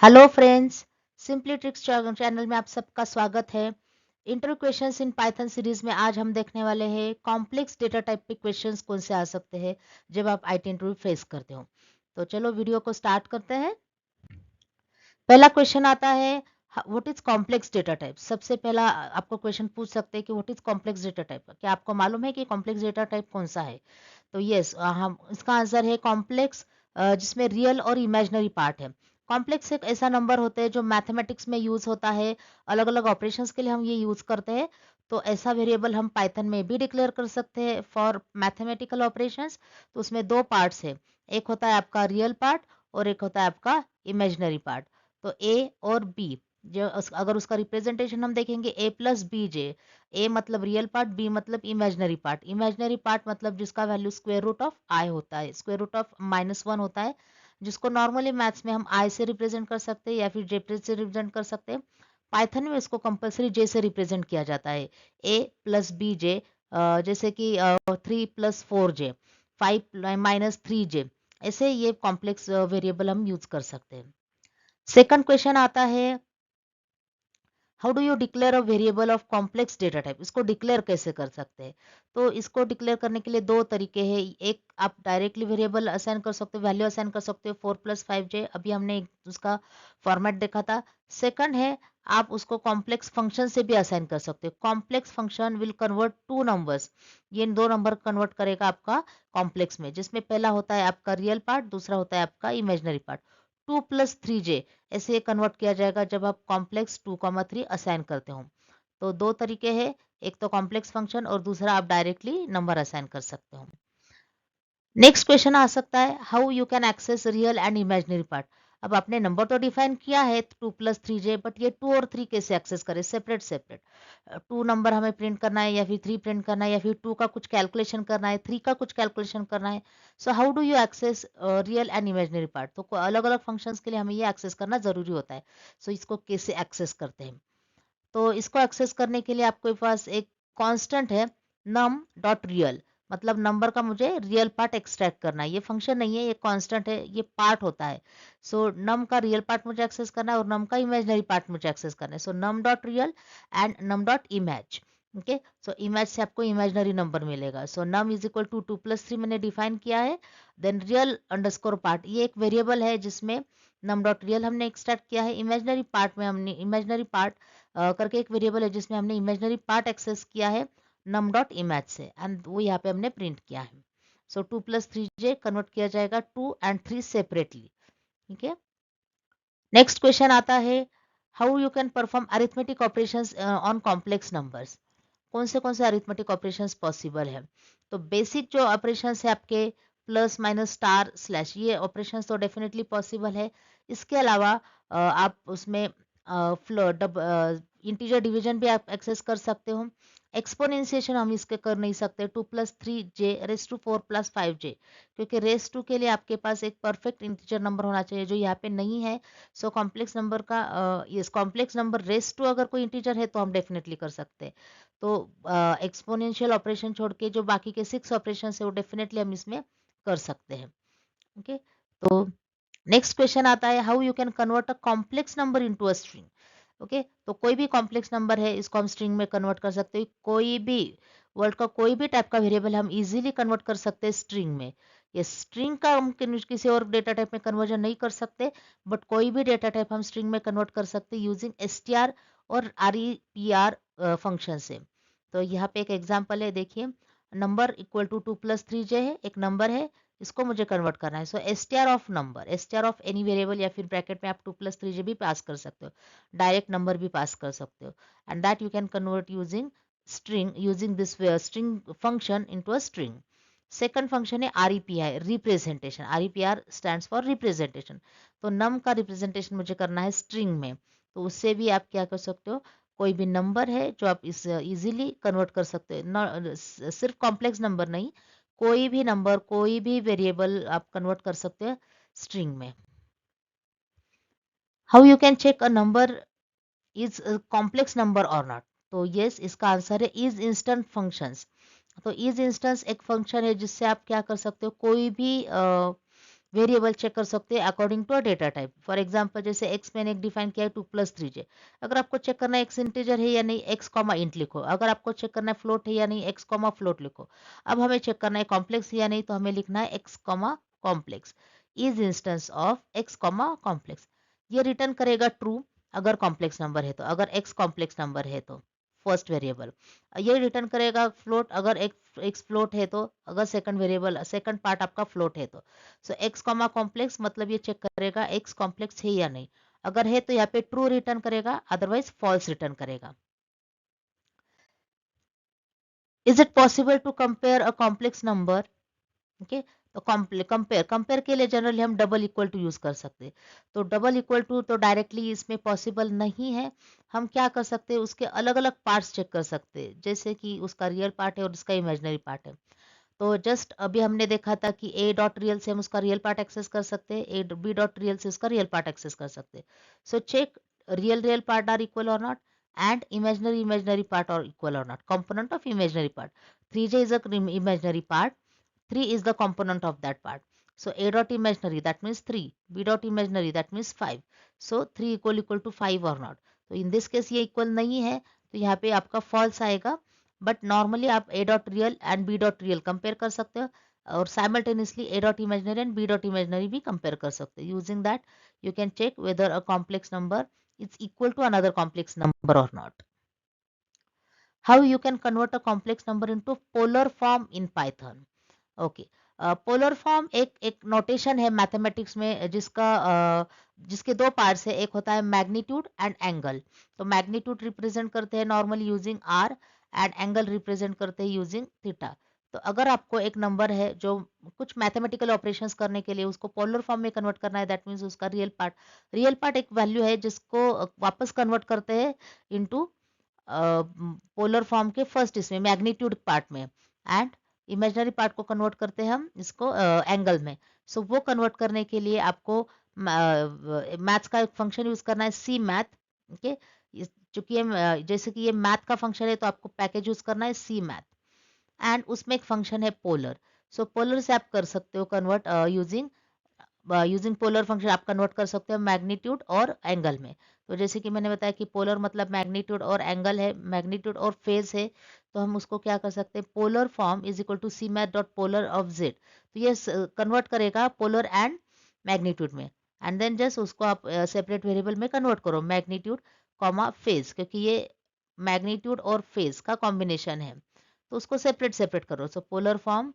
Hello friends, simply tricks channel में आप सबका स्वागत है। Interview questions in Python series में आज हम देखने वाले हैं कॉम्प्लेक्स डेटा टाइप के क्वेश्चंस कौन से आ सकते हैं जब आप आईटी इंटरव्यू फेस करते हो। तो चलो वीडियो को स्टार्ट करते हैं। पहला क्वेश्चन आता है, what is complex data type. सबसे पहला आपको क्वेश्चन पूछ सकते हैं कि what is complex data type. क्या आपको मालूम है कि कॉम्प्लेक्स डेटा टाइप कौन सा है? तो यस, हम इसका आंसर है कॉम्प्लेक्स, जिसमें रियल और इमेजिनरी पार्ट है। कॉम्प्लेक्स एक ऐसा नंबर होता है जो मैथमेटिक्स में यूज होता है, अलग अलग ऑपरेशंस के लिए हम ये यूज करते हैं। तो ऐसा वेरिएबल हम पाइथन में भी डिक्लेयर कर सकते हैं फॉर मैथमेटिकल ऑपरेशंस। तो उसमें दो पार्ट्स है, एक होता है आपका रियल पार्ट और एक होता है आपका इमेजिनरी पार्ट। तो ए और बी, अगर उसका रिप्रेजेंटेशन हम देखेंगे ए प्लस बी जे। ए मतलब रियल पार्ट, बी मतलब इमेजिनरी पार्ट। इमेजिनरी पार्ट मतलब जिसका value square root of I होता है, स्क्वायर रूट ऑफ -1 होता है, जिसको नॉर्मली मैथ्स में हम आई से रिप्रेजेंट कर सकते हैं या फिर जे से रिप्रेजेंट कर सकते हैं। पाइथन में इसको कंपलसरी जे से रिप्रेजेंट किया जाता है। ए प्लस बी जे, जैसे कि 3 + 4 जे, 5 - 3 जे, ऐसे ये कॉम्प्लेक्स वेरिएबल हम यूज कर सकते हैं। सेकंड क्वेश्चन आता है, how do you declare a variable of complex data type. इसको डिक्लेयर कैसे कर सकते हैं? तो इसको डिक्लेयर करने के लिए दो तरीके हैं। एक, आप डायरेक्टली वेरिएबल असाइन कर सकते हो, वैल्यू असाइन कर सकते हो 4 + 5 जे, अभी हमने उसका फॉर्मेट देखा था। सेकंड है, आप उसको कॉम्प्लेक्स फंक्शन से भी असाइन कर सकते हो। Complex function will convert two numbers, ये दो नंबर कन्वर्ट करेगा आपका कॉम्प्लेक्स में, जिसमें पहला होता है आपका रियल पार्ट, दूसरा होता है आपका इमेजिनरी पार्ट। 2 + 3 जे ऐसे ये कन्वर्ट किया जाएगा जब आप कॉम्प्लेक्स 2, 3 असाइन करते हो। तो दो तरीके हैं, एक तो कॉम्प्लेक्स फंक्शन और दूसरा आप डायरेक्टली नंबर असाइन कर सकते हो। नेक्स्ट क्वेश्चन आ सकता है, how you can access real and imaginary part. अब आपने नंबर तो डिफाइन किया है 2 + 3 जे, बट ये 2 और 3 कैसे एक्सेस करें सेपरेट सेपरेट। 2 नंबर हमें प्रिंट करना है या फिर 3 प्रिंट करना है या फिर 2 का कुछ कैलकुलेशन करना है, 3 का कुछ कैलकुलेशन करना है। So how do you access real and imaginary part. तो अलग अलग फंक्शंस के लिए हमें ये एक्सेस करना जरूरी होता है। सो इसको कैसे एक्सेस करते हैं? तो इसको एक्सेस करने के लिए आपके पास एक कांस्टेंट है, नम डॉट रियल। मतलब नंबर का मुझे रियल पार्ट एक्सट्रैक्ट करना है। ये फंक्शन नहीं है, ये कांस्टेंट है, ये पार्ट होता है। सो नम का रियल पार्ट मुझे एक्सेस करना है और नम का इमेजिनरी पार्ट मुझे एक्सेस करना है। So num dot real and num dot image. Okay, so image से आपको इमेजिनरी नंबर मिलेगा। So num is equal to 2 + 3 मैंने डिफाइन किया है। देन रियल अंडरस्कोर पार्ट, ये एक वेरिएबल है जिसमें नम डॉट रियल हमने एक्सट्रैक्ट किया है। इमेजिनरी पार्ट में हमने इमेजिनरी पार्ट करके एक वेरिएबल है जिसमें हमने इमेजिनरी पार्ट एक्सेस किया है नम डॉट इमेज से, एंड वो यहाँ पे हमने प्रिंट किया है। सो 2 + 3 जे कन्वर्ट किया जाएगा 2 और 3 सेपरेटली। ठीक है। नेक्स्ट क्वेश्चन आता है, how you can perform arithmetic operations on complex numbers. कौन से अरिथमेटिक ऑपरेशंस पॉसिबल है? तो बेसिक जो ऑपरेशंस है आपके, प्लस माइनस स्टार स्लैश, ये ऑपरेशंस तो डेफिनेटली पॉसिबल है। इसके अलावा आप उसमें इंटीजर डिवीजन भी आप एक्सेस कर सकते हो। एक्सपोनेंशिएशन हम इसके कर नहीं सकते, 2 + 3 जे रेस टू 4 + 5 जे, क्योंकि रेस टू के लिए आपके पास एक परफेक्ट इंटीजर नंबर होना चाहिए जो यहाँ पे नहीं है। सो कॉम्प्लेक्स नंबर का, इस कॉम्प्लेक्स नंबर रेस टू अगर कोई इंटीजर है तो हम डेफिनेटली कर सकते हैं। तो एक्सपोनेंशियल ऑपरेशन छोड़ के जो बाकी के 6 ऑपरेशन है वो डेफिनेटली हम इसमें कर सकते हैं। ओके, तो नेक्स्ट क्वेश्चन आता है, how you can convert a complex number into a string. Okay, तो कोई भी कॉम्प्लेक्स नंबर है इसको हम स्ट्रिंग में कन्वर्ट कर सकते हैं। कोई भी वर्ल्ड का कोई भी टाइप का वेरिएबल हम इजीली कन्वर्ट कर सकते हैं स्ट्रिंग में। ये स्ट्रिंग का हम किसी और डेटा टाइप में कन्वर्जन नहीं कर सकते, बट कोई भी डेटा टाइप हम स्ट्रिंग में कन्वर्ट कर सकते हैं यूजिंग str और REPR फंक्शन से। तो यहाँ पे एक एग्जांपल है, देखिए, नंबर इक्वल टू 2 + 3 जे है, एक नंबर है, इसको मुझे कन्वर्ट करना है। सो str of number, str of any variable, या फिर ब्रैकेट में आप 2 + 3 जे भी पास कर सकते हो, डायरेक्ट नंबर भी पास कर सकते हो, and that you can convert using string, using this string function into a string. Second function है REPI, representation. REPR stands for representation. तो नम का रिप्रेजेंटेशन मुझे करना है स्ट्रिंग में, तो उससे भी आप क्या कर सकते हो, कोई भी नंबर है जो आप इस इजीली कन्वर्ट कर सकते हो, सिर्फ कॉम्प्लेक्स नंबर नहीं, कोई भी नंबर, कोई भी वेरिएबल आप कन्वर्ट कर सकते हैं स्ट्रिंग में। How you can check a number is complex number और नॉट। तो यस, इसका आंसर है इज इंस्टेंट फंक्शंस। तो इज इंस्टेंस एक फंक्शन है जिससे आप क्या कर सकते हो, कोई भी वेरिएबल चेक कर सकते हैं according to a data type. For example जैसे एक्स मैंने एक डिफाइन किया है 2+3j। अगर आपको चेक करना है एक्स इंटीजर है या नहीं, एक्स कॉमा इंट लिखो। अगर आपको चेक करना है फ्लोट है या नहीं, एक्स कॉमा फ्लोट लिखो। अब हमें चेक करना है कॉम्प्लेक्स है या नहीं, तो हमें लिखना है x comma complex is instance of x comma complex. ये रिटर्न करेगा ट्रू अगर कॉम्प्लेक्स नंबर है तो, अगर एक्स कॉम्प्लेक्स नंबर है तो फर्स्ट वेरिएबल। ये रिटर्न करेगा फ्लोट अगर एक्स फ्लोट है तो, अगर सेकंड वेरिएबल सेकंड पार्ट आपका फ्लोट है तो। सो एक्स कॉमा कॉम्प्लेक्स मतलब ये चेक करेगा एक्स कॉम्प्लेक्स है या नहीं। अगर है तो यहाँ पे ट्रू रिटर्न करेगा, अदरवाइज फॉल्स रिटर्न करेगा। Is it possible to compare a complex number? Okay, तो कंपेयर कंपेयर के लिए जनरली हम डबल इक्वल टू यूज कर सकते हैं। तो डबल इक्वल टू तो डायरेक्टली इसमें पॉसिबल नहीं है। हम क्या कर सकते हैं, उसके अलग अलग पार्ट्स चेक कर सकते हैं, जैसे कि उसका रियल पार्ट है और उसका इमेजिनरी पार्ट है। तो जस्ट अभी हमने देखा था कि ए डॉट रियल से हम उसका रियल पार्ट एक्सेस कर सकते हैं, ए बी डॉट रियल से उसका रियल पार्ट एक्सेस कर सकते हैं। So check real real part are equal और not and imaginary imaginary part are equal or not. Component of imaginary part, 3j is a imaginary part, 3 is the component of that part. So a dot imaginary that means 3, b dot imaginary that means 5. So 3 equal to 5 or not. तो in this case ये equal नहीं है, तो यहाँ पे आपका false आएगा। But normally आप a dot real and b dot real compare कर सकते हो, और simultaneously a dot imaginary and b dot imaginary भी कंपेयर कर सकते हो। Using that you can check whether a complex number is equal to another complex number or not. How you can convert a complex number into polar form in Python? Okay, polar form एक notation है mathematics में जिसका जिसके दो parts है, एक होता है मैग्नीट्यूड एंड एंगल। तो मैग्नीट्यूड रिप्रेजेंट करते हैं normally using r and angle represent करते हैं यूजिंग थीटा। तो अगर आपको एक नंबर है जो कुछ मैथमेटिकल ऑपरेशंस करने के लिए उसको पोलर फॉर्म में कन्वर्ट करना है, दैट मीन्स उसका रियल पार्ट एक वैल्यू है जिसको वापस कन्वर्ट करते हैं इनटू पोलर फॉर्म के फर्स्ट इसमें मैग्नीट्यूड पार्ट में, एंड इमेजिनरी पार्ट को कन्वर्ट करते हैं हम इसको एंगल में। सो वो कन्वर्ट करने के लिए आपको मैथ्स का एक फंक्शन यूज करना है, सी मैथ। ओके, चूंकि ये जैसे कि ये मैथ का फंक्शन है तो आपको पैकेज यूज करना है सी मैथ, एंड उसमें एक फंक्शन है पोलर। सो पोलर से आप कर सकते हो convert using using polar function आप कन्वर्ट कर सकते हो मैग्नीट्यूड और एंगल में। तो जैसे कि मैंने बताया कि पोलर मतलब मैग्नीट्यूड और एंगल है, मैग्नीट्यूड और फेज है, तो हम उसको क्या कर सकते हैं, polar form is equal to c math dot polar of z. तो ये कन्वर्ट करेगा पोलर एंड मैग्नीट्यूड में, एंड देन जस्ट उसको आप सेपरेट वेरिएबल में कन्वर्ट करो, मैग्नीट्यूड कॉमा फेज, क्योंकि ये मैग्नीट्यूड और फेज का कॉम्बिनेशन है, तो उसको सेपरेट सेपरेट करो। सो पोलर फॉर्म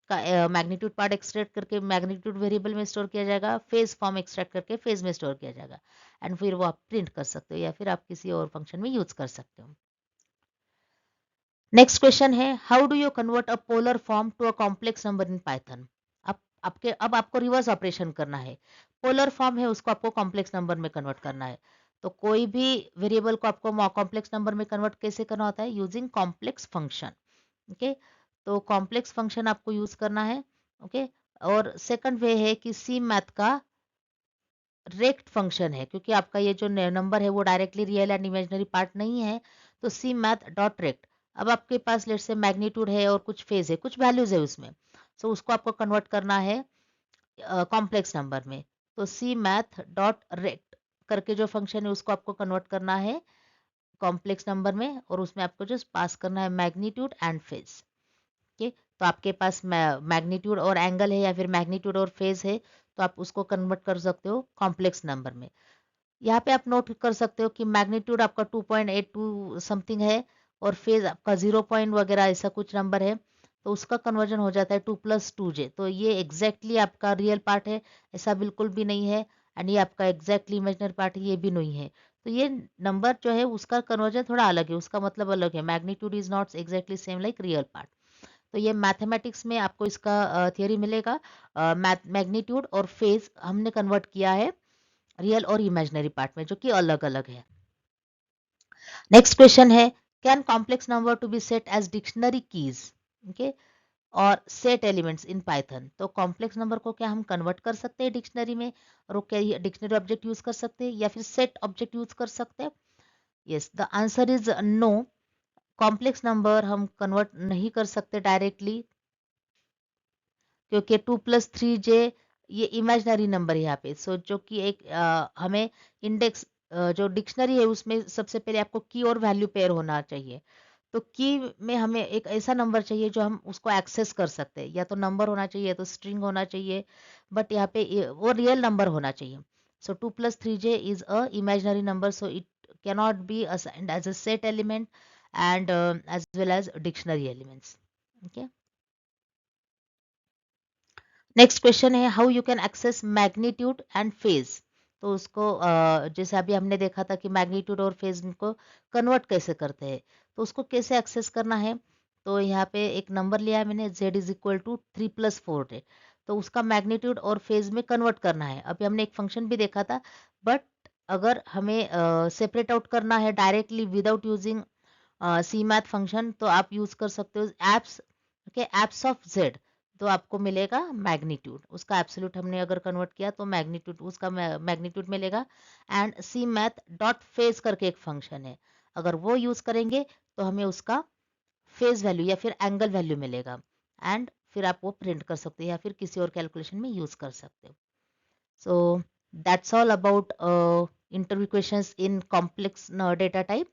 का मैग्नीट्यूड पार्ट एक्सट्रैक्ट करके मैग्नीट्यूड वेरिएबल में स्टोर किया जाएगा, फेज फॉर्म एक्सट्रैक्ट करके फेज में स्टोर किया जाएगा, एंड फिर वो आप प्रिंट कर सकते हो या फिर आप किसी और फंक्शन में यूज कर सकते हो। नेक्स्ट क्वेश्चन है, how do you convert a polar form to a complex number in Python? अब आपको रिवर्स ऑपरेशन करना है। पोलर फॉर्म है उसको आपको कॉम्प्लेक्स नंबर में कन्वर्ट करना है। तो कोई भी वेरिएबल को आपको कॉम्प्लेक्स नंबर में कन्वर्ट कैसे करना होता है, यूजिंग कॉम्प्लेक्स फंक्शन। ओके, तो कॉम्प्लेक्स फंक्शन आपको यूज करना है। ओके, और सेकंड वे है कि सी मैथ का रेक्ट फंक्शन है, क्योंकि आपका ये जो नंबर है वो directly real and imaginary part नहीं है, तो सी मैथ डॉट रेक्ट। अब आपके पास लेट से मैग्नीट्यूड है और कुछ फेज है, कुछ वैल्यूज है उसमें, सो उसको आपको कन्वर्ट करना है कॉम्प्लेक्स नंबर में। तो सी मैथ डॉट रेक्ट करके जो फंक्शन है उसको आपको कन्वर्ट करना है कॉम्प्लेक्स नंबर में, और उसमें आपको जस्ट पास करना है मैग्नीट्यूड एंड फेज। ओके, तो आपके पास मैग्नीट्यूड और एंगल है या फिर मैग्नीट्यूड और फेज है, तो आप उसको कन्वर्ट कर सकते हो कॉम्प्लेक्स नंबर में। यहाँ पे आप नोट कर सकते हो कि मैग्नीट्यूड आपका 2.82 समथिंग है और फेज आपका 0 पॉइंट वगैरह ऐसा कुछ नंबर है, तो उसका कन्वर्जन हो जाता है 2+2j। तो ये एग्जैक्टली आपका रियल पार्ट है, ऐसा बिल्कुल भी नहीं है, एंड ये आपका एग्जैक्टली इमेजिनरी पार्ट है, ये भी नहीं है। तो ये नंबर जो है उसका कन्वर्जन थोड़ा अलग है, उसका मतलब अलग है। Magnitude is not exactly same like real part. तो ये मैथमेटिक्स में आपको इसका थियरी मिलेगा। मैग्नीट्यूड और फेज हमने कन्वर्ट किया है रियल और इमेजिनरी पार्ट में, जो कि अलग अलग है। नेक्स्ट क्वेश्चन है, can complex number to be set as dictionary keys? Okay, और सेट एलिमेंट्स इन पाइथन। तो कॉम्प्लेक्स नंबर को क्या हम कन्वर्ट कर सकते हैं डिक्शनरी में, और क्या डिक्शनरी ऑब्जेक्ट यूज कर सकते हैं या फिर सेट ऑब्जेक्ट यूज कर सकते हैं? Yes, the answer is no. Complex number हम कन्वर्ट नहीं कर सकते डायरेक्टली, क्योंकि 2+3j ये इमेजिनरी नंबर है यहाँ पे। सो जो कि एक हमें इंडेक्स जो डिक्शनरी है उसमें सबसे पहले आपको की और वैल्यू पेयर होना चाहिए। तो की में हमें एक ऐसा नंबर चाहिए जो हम उसको एक्सेस कर सकते हैं, या तो नंबर होना चाहिए या तो स्ट्रिंग होना चाहिए, बट यहाँ पे वो रियल नंबर होना चाहिए। सो 2 + 3j is a imaginary number, so it cannot be assigned as a set element and as well as dictionary elements. Okay. Next question है how you can access magnitude and phase. तो उसको जैसे अभी हमने देखा था कि मैग्नीट्यूड और फेज को कन्वर्ट कैसे करते हैं, तो उसको कैसे एक्सेस करना है। तो यहाँ पे एक नंबर लिया है मैंने, z इज इक्वल टू 3 + 4 है, तो उसका मैग्नीट्यूड और फेज में कन्वर्ट करना है। अभी हमने एक फंक्शन भी देखा था, बट अगर हमें सेपरेट आउट करना है directly without using c math function, तो आप यूज कर सकते हो abs, okay, abs of z. तो आपको मिलेगा मैग्नीट्यूड, उसका एब्सोल्यूट हमने अगर कन्वर्ट किया तो मैग्नीट्यूड, उसका मैग्नीट्यूड मिलेगा। And c math dot phase करके एक फंक्शन है, अगर वो यूज करेंगे तो हमें उसका फेज वैल्यू या फिर एंगल वैल्यू मिलेगा, एंड फिर आप वो प्रिंट कर सकते हो या फिर किसी और कैलकुलेशन में यूज कर सकते हो। So that's all about interview questions in complex data type.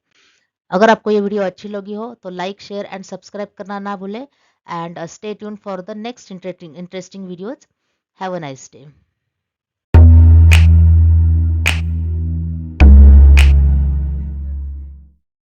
अगर आपको ये वीडियो अच्छी लगी हो तो लाइक शेयर एंड सब्सक्राइब करना ना भूलें, and stay tune for the next interesting videos. Have a nice day.